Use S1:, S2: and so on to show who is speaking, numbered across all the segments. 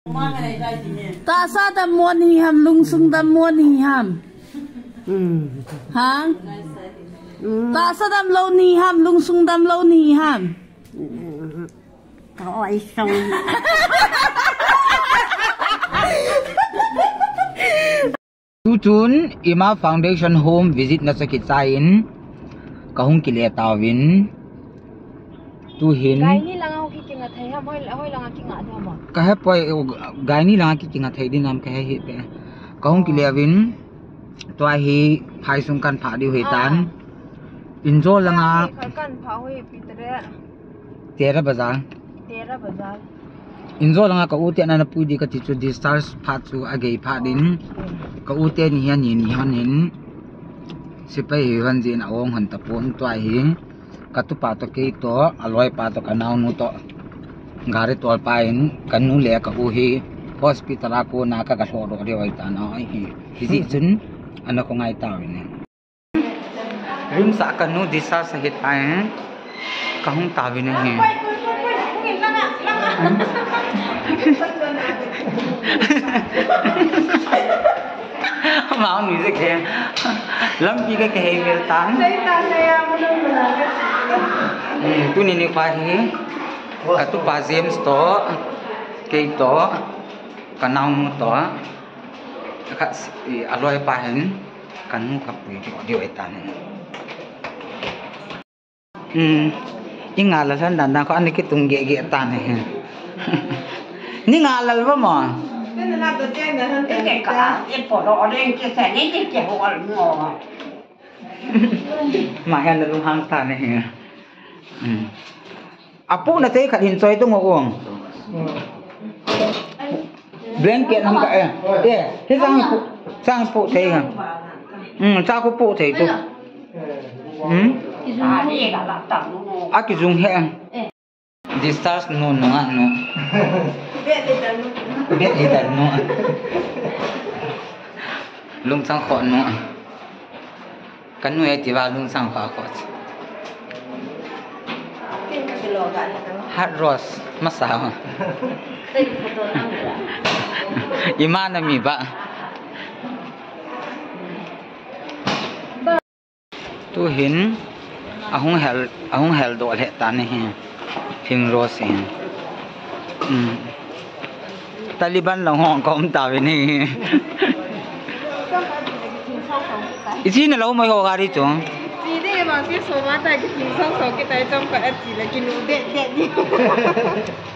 S1: ta sa tam muan hi ham lung sung tam muan hi ham ha ta sa tam lo ni ham lung sung tam lo ni ham
S2: Thôi xong.
S3: Tutun ima foundation home visit na sakit sain kahung kile tawin tu hin
S4: gai ni lang ako kikinga thai ha hoi lang kinga tha ma
S3: ka he poi gai ni lang kikinga thai din nam ka he pe kahung kile win to hi phai sung kan pha di hoi tan injo langa
S4: kan pha hoi pitre
S3: tera bazar injo langa ka ute na pu di ka ti chu di stars pha chu agei pha din ka ute ni hian ni hanin sipai han ji na ong han ta pon to hi ka tu pa to ke to aloi pa to ka naw nu to gari tol pain kan nu le ka u hi hospital ko na ka ka hlo do de wai ta na hi hi chun ana ko ngai ta ne rim sa ka nu disa sa hit ai ka hung ta wi ne hi mau nghĩ ra kìa lắm chi cái kề về tán tu ni khoai hi cả tu pa James to cái to cả nong to cả aloi pa hin kan nu khap wi di ai tan inga la san dan ko ani ki tung ge tan ne ni nga la ba mo
S2: Cái cả cái bộ đồ đây cái sẽ lấy cái hồ ngò.
S3: Mà hen là lung hang ta này. Apu na te khat hin choi tu ngong. Blanket ham ka thế sang phụ thế ha. Sao có phụ thế tu.
S2: Đi cả là tặng nó.
S3: Cái dung he. The stars no no. Biết đi tận nó lung sang khó nó cái nuôi chỉ vào lung sang khó khó hot rose masao imana mi ba tu hin ahung hel do le ta ne pink rose hin Taliban lang hong kong tawi ni. Isi na lau mai ho gari chu.
S4: Ji de ma ke so ma ta ki tin so so ke tai chom ka ati la ki nu de di.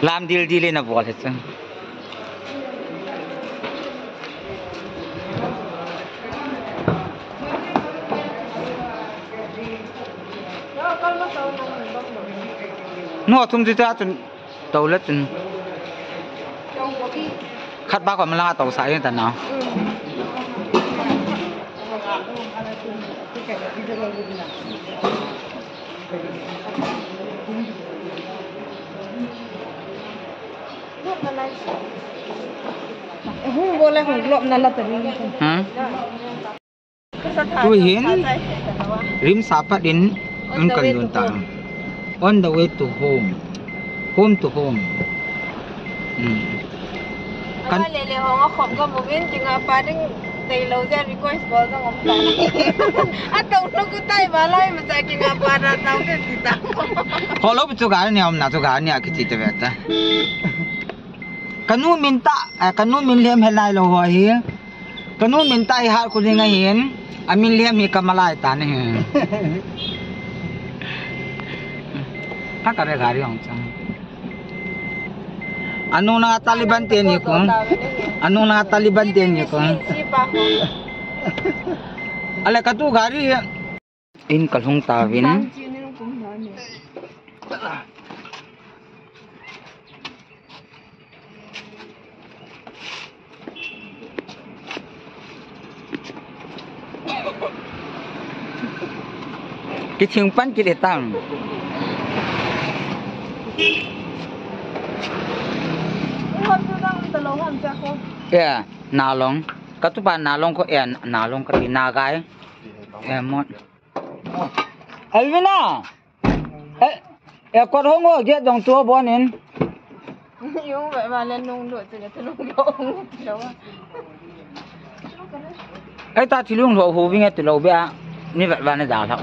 S3: Lam dil dile na bol he chu. No thum ji ta chun tau la chun khát bác còn mà la tàu sải như thế nào?
S4: Hung boleh hung lop nala tadi.
S3: Tu hin rim sapa din ang kandun ta. On the way to home to home.
S4: Kan lele hong khom ka movin tinga pa ding tay lo ja request bol ka ngom ta atong no ku tai ba lai ma ta ki nga pa ra taw ke ti ta
S3: ho lo bu chu ga ni om na chu ga ni a ki ti te ta kanu min ta kanu min lem helai lo ho hi kanu min ta ha ku ni nga hin amin lem mi kamalai ta ne ha ka re ga ri ong chang Ano na Taliban ten niyo ko? Ano na Taliban ten niyo ko? Ala ka tu gari in kalhong tawin. Kiching pan kilitang. Yeah, nalong. Katupan nalong ko nalong ka tinagay. Mon. Alvina. Ko hongo get dong tuo bonin.
S4: yung vậy mà lên nung đuổi từ cái nung độ đâu
S3: ai ta chỉ luôn hồ vi nghe từ lâu bé như vậy và nó đào thật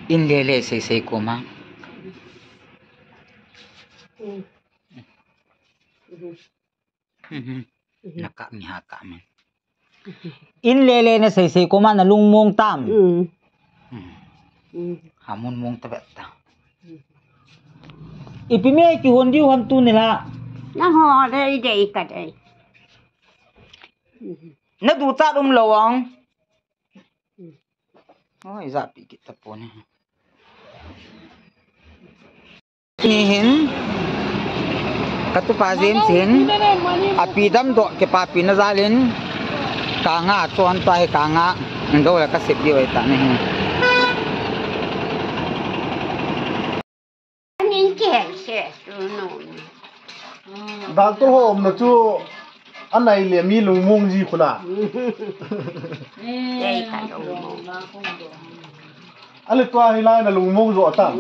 S3: in lele say ko ma naka mi haka man in lele na say ko ma na lungmong tam hamon mong tabata ipime ki hondi ham tu nila
S2: nó ho đây đây cả đây
S3: na du ta lawang oi zapi kita po ni hin katupazin sin apidam do ke papi na zalin kanga chuan tai kanga ndo la ka sip di oi ta ni
S2: anh kẹt sẽ rồi nổi
S5: Dal to hom na chu anai le mi lung mung ji khula
S2: đây cả đồ
S5: ale to hi lai na lung mung zo ta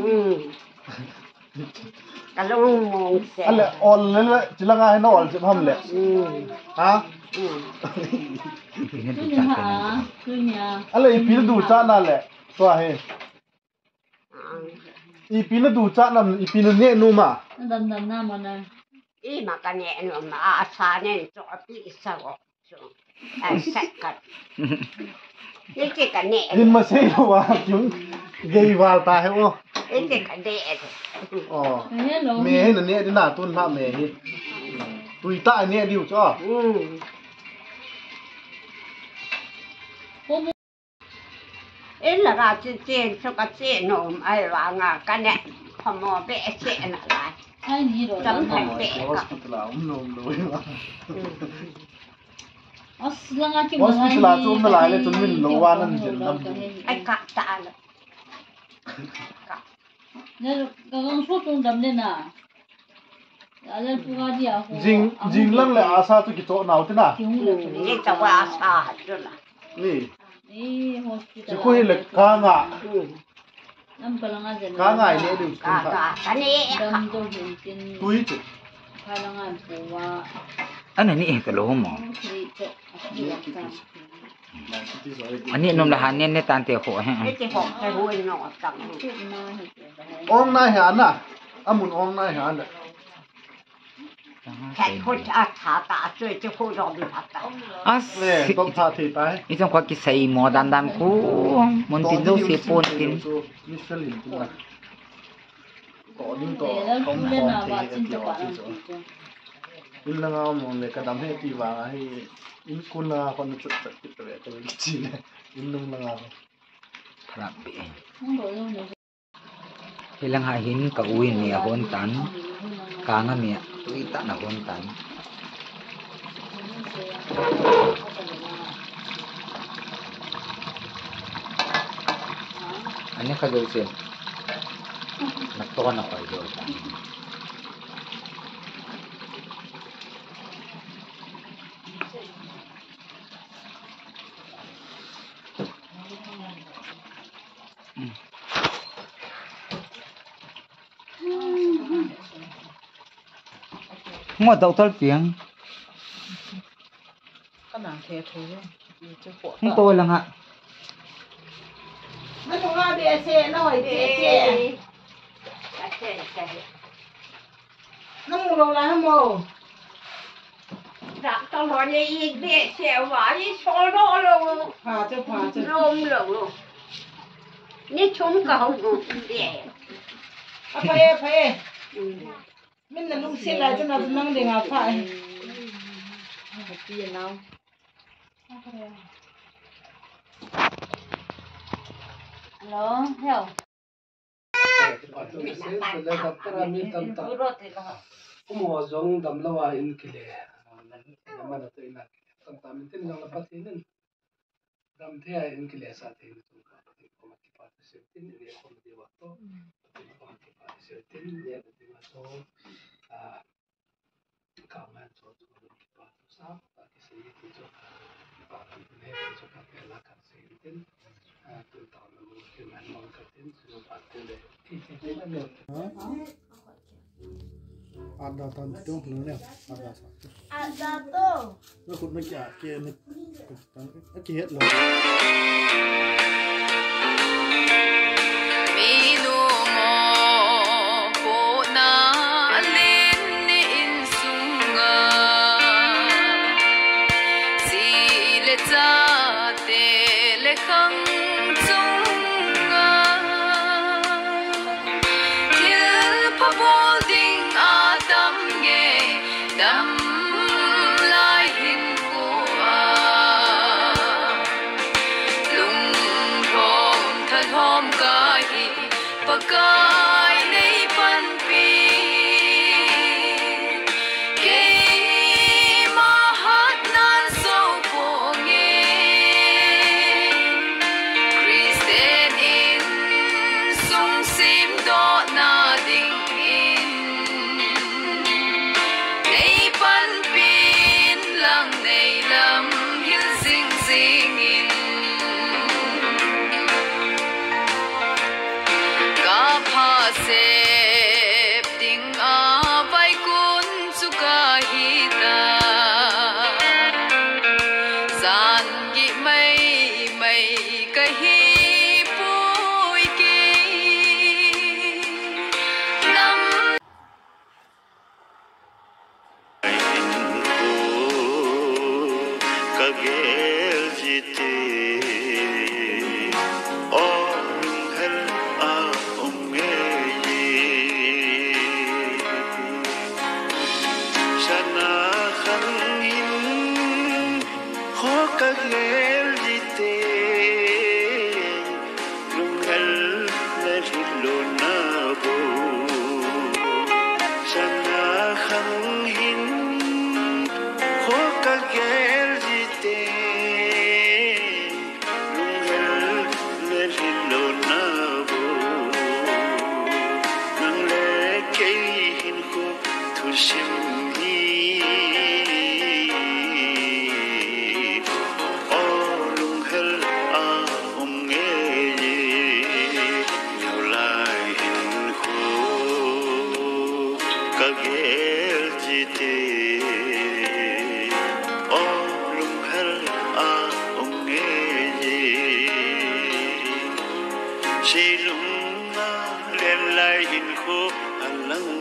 S2: cả lông mông sẽ
S5: ale ol le chilanga hai na ol chim ham le ha
S3: ipin du cha
S5: ale ipin du cha na le to he ipin du cha nam ipin ne nu ma
S2: ý mà cái nhẹ nữa mà à xa nên cho bị sao à sạch cật cái cái nhẹ
S5: din ma sei lo wa kyung gei wal ta he o
S2: cái nhẹ
S5: oh me he na ne din na tun ha me hi tui ta ne diu cho
S2: ấy là ra trên cho cái trên nó ai là ngà cái nhẹ không mò vẽ trên là lại chấm thành vẽ cả
S5: hospital nom lo wa
S1: Hospital
S5: chu na lai le chun min lo wa nan jin nam
S2: ai cắt ta là
S5: jing lang le asa tu ki to naw te na
S2: cái tao qua xa rồi là
S5: ni chỉ có hi le ka nga ka nga ne du
S2: cái nhẹ
S5: tui chu
S3: anh ni ka lo mo ani nom la han ne tan te kho he
S2: cái hộp cái hôi nó tặng
S5: ong nai ha na amun ong nai ha na
S2: cái hôi thả tạ chơi cái hôi rồi bị thả tạ
S3: as
S5: le tom tha thi tai
S3: ni trong kwa ki sai mo dan dan ku mon tin do se pon tin
S5: ni selin tu na ko din to kom in la nga mo le ka dam he ti wa hi in kun la kon chu chu ti pe ko chi ne in nung la nga
S3: rapi hilang ha hin ka uin ni hon tan ka nga mi tu ita na hon tan ani ka do se nakto na ko do mua tàu thol tiếng không tôi là ngạ
S1: nó không ai bịa xe nó hỏi bịa xe nó mù lồng là mù
S2: đặt tao nói đi để xẻo vào đi số đó luôn
S1: phá chứ
S2: rôm luôn như chúng cầu để
S1: phải mình là lúc xe lại cho nó năng để ngã phải alo theo
S6: Mo zong dam lawa in kile mana to ina tam tam tin ngala patin dam the in kile sa tin tu ko ma ki pa se tin ni ko ma de wa to pa ki pa se tin ne de ma so ka ma so to ki pa to sa pa ki se ki to pa ne so pa pe la ka se tin tu ta ma mo ki ma mo ka tin so pa ko de ki se na no
S5: ada tan tu ne ada sa
S1: Ada tuh.
S5: nó cũng nó chả kia nó kia hết rồi
S7: Hãy subscribe cho kênh Ghiền Mì Gõ để không bỏ lỡ